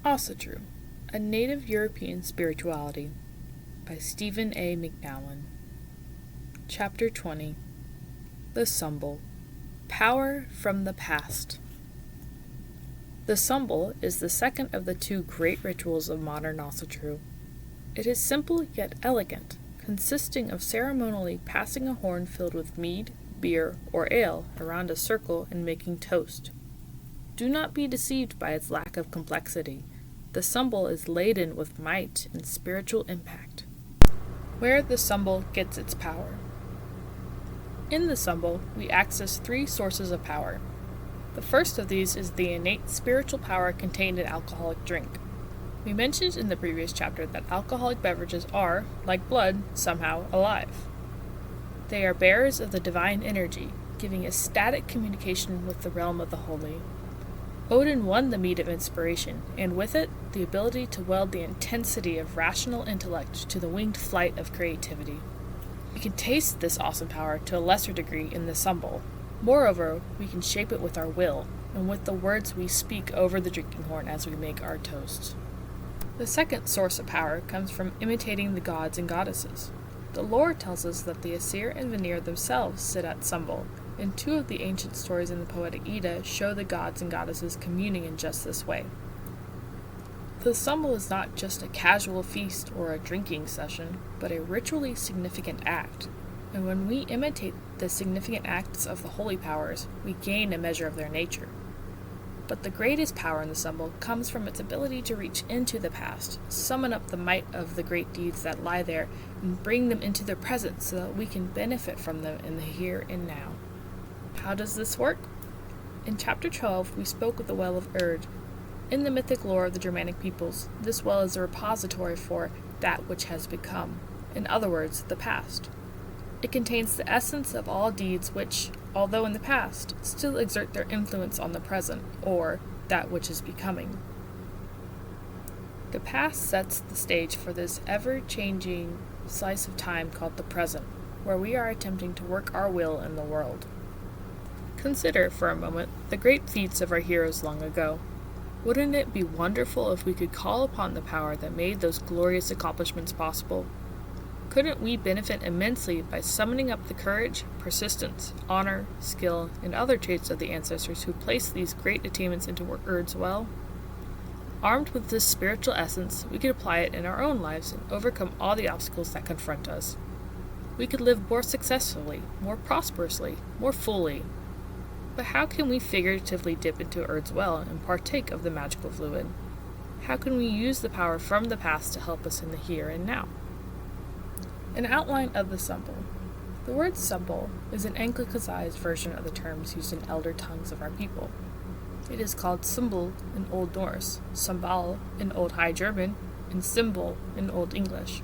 Asatru, A Native European Spirituality by Stephen A. McNowan. Chapter 20. The Sumbel, Power from the Past. The Sumbel is the second of the two great rituals of modern Asatru. It is simple yet elegant, consisting of ceremonially passing a horn filled with mead, beer, or ale around a circle and making toast. Do not be deceived by its lack of complexity. The Sumbel is laden with might and spiritual impact. Where the Sumbel gets its power. In the Sumbel, we access three sources of power. The first of these is the innate spiritual power contained in alcoholic drink. We mentioned in the previous chapter that alcoholic beverages are, like blood, somehow alive. They are bearers of the divine energy, giving ecstatic communication with the realm of the holy. Odin won the mead of inspiration, and with it, the ability to weld the intensity of rational intellect to the winged flight of creativity. We can taste this awesome power to a lesser degree in the Sumbel. Moreover, we can shape it with our will, and with the words we speak over the drinking horn as we make our toasts. The second source of power comes from imitating the gods and goddesses. The lore tells us that the Aesir and Vanir themselves sit at Sumbel, and two of the ancient stories in the Poetic Edda show the gods and goddesses communing in just this way. The Sumbel is not just a casual feast or a drinking session, but a ritually significant act, and when we imitate the significant acts of the holy powers, we gain a measure of their nature. But the greatest power in the Sumbel comes from its ability to reach into the past, summon up the might of the great deeds that lie there, and bring them into the present so that we can benefit from them in the here and now. How does this work? In Chapter 12, we spoke of the Well of Erd. In the mythic lore of the Germanic peoples, this well is a repository for that which has become, in other words, the past. It contains the essence of all deeds which, although in the past, still exert their influence on the present, or that which is becoming. The past sets the stage for this ever-changing slice of time called the present, where we are attempting to work our will in the world. Consider, for a moment, the great feats of our heroes long ago. Wouldn't it be wonderful if we could call upon the power that made those glorious accomplishments possible? Couldn't we benefit immensely by summoning up the courage, persistence, honor, skill, and other traits of the ancestors who placed these great attainments into Erd's well? Armed with this spiritual essence, we could apply it in our own lives and overcome all the obstacles that confront us. We could live more successfully, more prosperously, more fully. But how can we figuratively dip into Erd's well and partake of the magical fluid? How can we use the power from the past to help us in the here and now? An outline of the Sumbel. The word Sumbel is an anglicized version of the terms used in elder tongues of our people. It is called Sumbel in Old Norse, Sumbal in Old High German, and Symbol in Old English.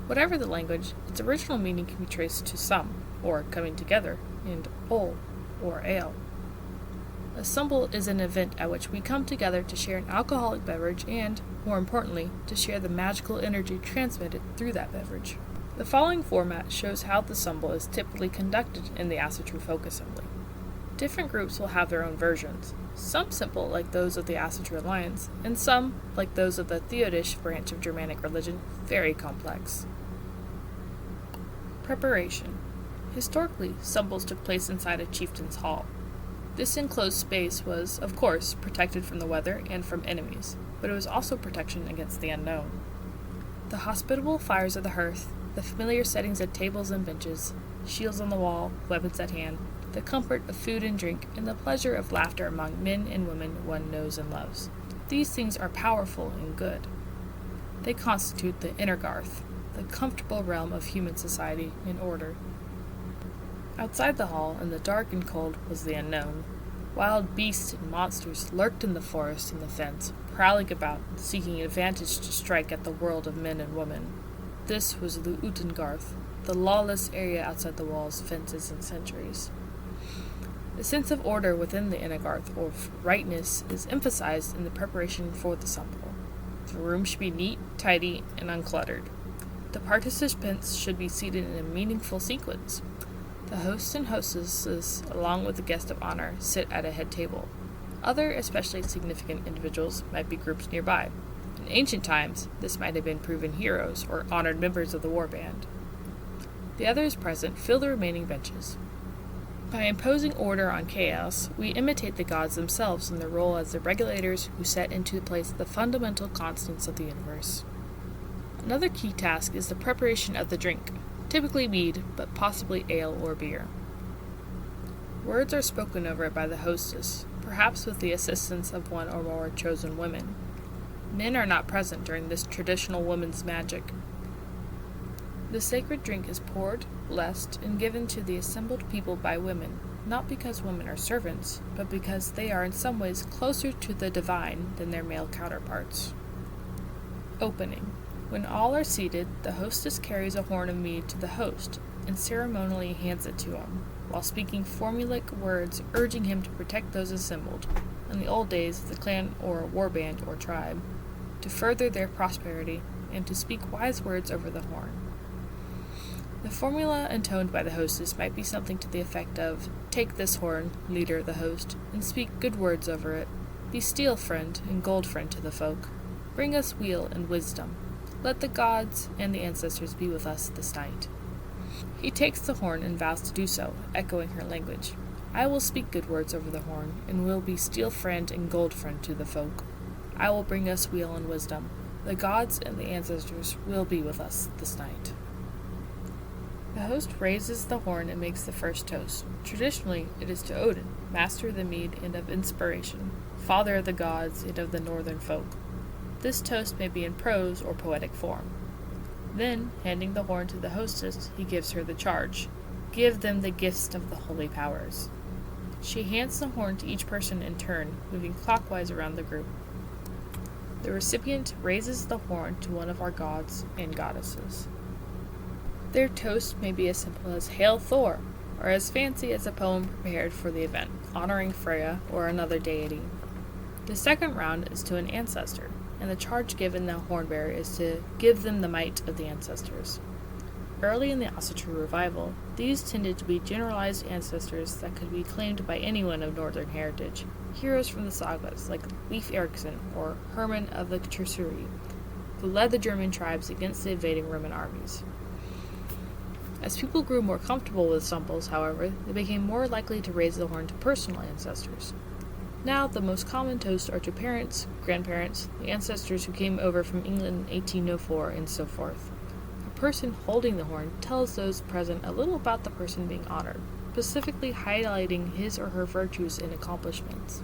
Whatever the language, its original meaning can be traced to sum, or coming together, and ol, or ale. A Sumbel is an event at which we come together to share an alcoholic beverage and, more importantly, to share the magical energy transmitted through that beverage. The following format shows how the Sumbel is typically conducted in the Asatru Folk Assembly. Different groups will have their own versions, some simple like those of the Asatru Alliance, and some, like those of the Theodish branch of Germanic religion, very complex. Preparation. Historically, Sumbels took place inside a chieftain's hall. This enclosed space was, of course, protected from the weather and from enemies, but it was also protection against the unknown. The hospitable fires of the hearth, the familiar settings of tables and benches, shields on the wall, weapons at hand, the comfort of food and drink, and the pleasure of laughter among men and women one knows and loves. These things are powerful and good. They constitute the inner garth, the comfortable realm of human society and order. Outside the hall, in the dark and cold, was the unknown. Wild beasts and monsters lurked in the forest and the fence, prowling about, seeking advantage to strike at the world of men and women. This was the Utengarth, the lawless area outside the walls, fences, and sentries. The sense of order within the Innergarth, or rightness, is emphasized in the preparation for the Sumbel. The room should be neat, tidy, and uncluttered. The participants should be seated in a meaningful sequence. The hosts and hostesses, along with the guest of honor, sit at a head table. Other especially significant individuals might be groups nearby. In ancient times, this might have been proven heroes or honored members of the war band. The others present fill the remaining benches. By imposing order on chaos, we imitate the gods themselves in their role as the regulators who set into place the fundamental constants of the universe. Another key task is the preparation of the drink, typically mead, but possibly ale or beer. Words are spoken over it by the hostess, perhaps with the assistance of one or more chosen women. Men are not present during this traditional women's magic. The sacred drink is poured, blessed, and given to the assembled people by women, not because women are servants, but because they are in some ways closer to the divine than their male counterparts. Opening. When all are seated, the hostess carries a horn of mead to the host, and ceremonially hands it to him, while speaking formulaic words urging him to protect those assembled, in the old days the clan or war band or tribe, to further their prosperity, and to speak wise words over the horn. The formula intoned by the hostess might be something to the effect of, "Take this horn, leader the host, and speak good words over it. Be steel friend and gold friend to the folk. Bring us weal and wisdom. Let the gods and the ancestors be with us this night." He takes the horn and vows to do so, echoing her language. "I will speak good words over the horn, and will be steel friend and gold friend to the folk. I will bring us weal and wisdom. The gods and the ancestors will be with us this night." The host raises the horn and makes the first toast. Traditionally, it is to Odin, master of the mead and of inspiration, father of the gods and of the northern folk. This toast may be in prose or poetic form. Then, handing the horn to the hostess, he gives her the charge. "Give them the gifts of the holy powers." She hands the horn to each person in turn, moving clockwise around the group. The recipient raises the horn to one of our gods and goddesses. Their toast may be as simple as "Hail Thor," or as fancy as a poem prepared for the event, honoring Freya or another deity. The second round is to an ancestor, and the charge given the hornbearer is to give them the might of the ancestors. Early in the Asatru revival, these tended to be generalized ancestors that could be claimed by anyone of northern heritage, heroes from the sagas like Leif Erikson or Hermann of the Tresuri, who led the German tribes against the invading Roman armies. As people grew more comfortable with Sumbels, however, they became more likely to raise the horn to personal ancestors. Now, the most common toasts are to parents, grandparents, the ancestors who came over from England in 1804, and so forth. A person holding the horn tells those present a little about the person being honored, specifically highlighting his or her virtues and accomplishments.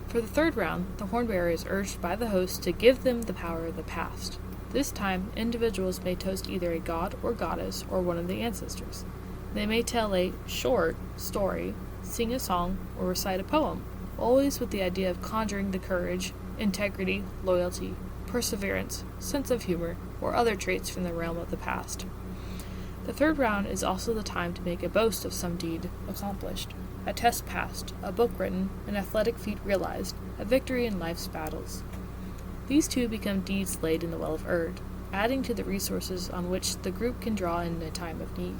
For the third round, the hornbearer is urged by the host to give them the power of the past. This time, individuals may toast either a god or goddess or one of the ancestors. They may tell a short story, sing a song, or recite a poem, always with the idea of conjuring the courage, integrity, loyalty, perseverance, sense of humor, or other traits from the realm of the past. The third round is also the time to make a boast of some deed accomplished, a test passed, a book written, an athletic feat realized, a victory in life's battles. These two become deeds laid in the well of Erd, adding to the resources on which the group can draw in a time of need.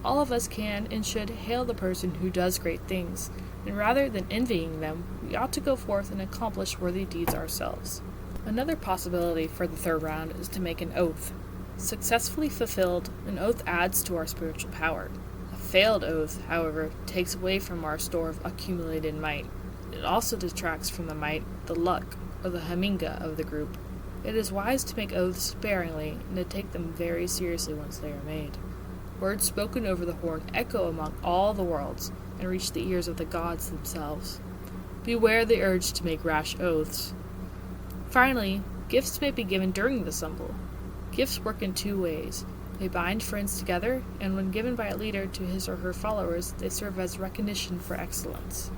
All of us can and should hail the person who does great things, and rather than envying them, we ought to go forth and accomplish worthy deeds ourselves. Another possibility for the third round is to make an oath. Successfully fulfilled, an oath adds to our spiritual power. A failed oath, however, takes away from our store of accumulated might. It also detracts from the might, the luck, or the haminga of the group. It is wise to make oaths sparingly and to take them very seriously once they are made. Words spoken over the horn echo among all the worlds and reach the ears of the gods themselves. Beware the urge to make rash oaths. Finally, gifts may be given during the Sumbel. Gifts work in two ways. They bind friends together, and when given by a leader to his or her followers, they serve as recognition for excellence.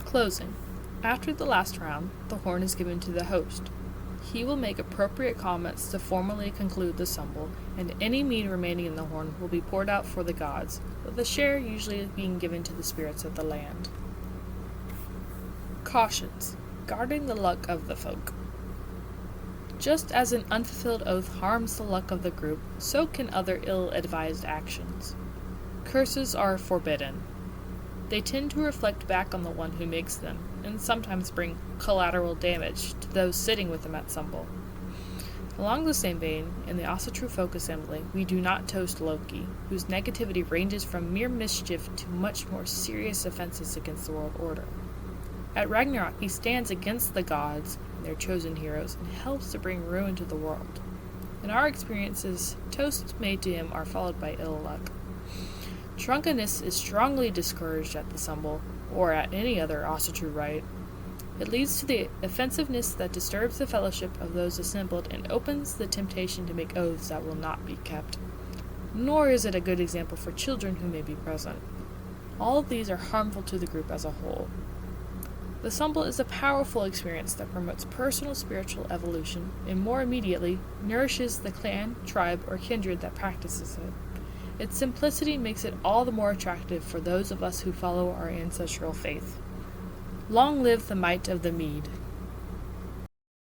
Closing. After the last round, the horn is given to the host. He will make appropriate comments to formally conclude the Sumbel, and any mead remaining in the horn will be poured out for the gods, with a share usually being given to the spirits of the land. Cautions. Guarding the luck of the folk. Just as an unfulfilled oath harms the luck of the group, so can other ill-advised actions. Curses are forbidden. They tend to reflect back on the one who makes them, and sometimes bring collateral damage to those sitting with them at Sumbel. Along the same vein, in the Asatru Folk Assembly, we do not toast Loki, whose negativity ranges from mere mischief to much more serious offenses against the world order. At Ragnarok, he stands against the gods and their chosen heroes and helps to bring ruin to the world. In our experiences, toasts made to him are followed by ill luck. Drunkenness is strongly discouraged at the Sumbel, or at any other Asatru rite. It leads to the offensiveness that disturbs the fellowship of those assembled and opens the temptation to make oaths that will not be kept. Nor is it a good example for children who may be present. All of these are harmful to the group as a whole. The Sumbel is a powerful experience that promotes personal spiritual evolution and more immediately nourishes the clan, tribe, or kindred that practices it. Its simplicity makes it all the more attractive for those of us who follow our ancestral faith. Long live the might of the mead!